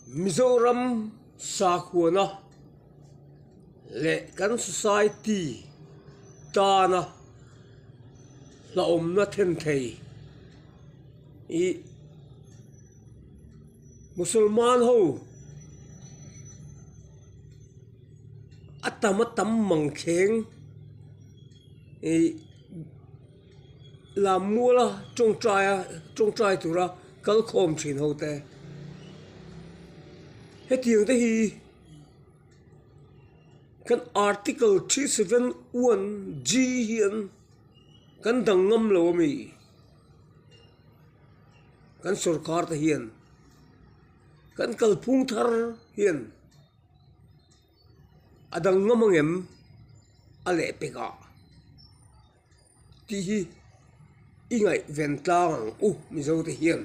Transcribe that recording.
Mizoram sakhuana le kan society ta na la na then thei i musulman ho atamatam mangkheng i la mula trong trai tura kal khom thin ho te he tiang te hi kan article 371 G hian kan dangam lo mi kan sorkar ta hian kan kalphung thar hian adang ngamangem ale peka ti hi ingai ventlang mizo te hian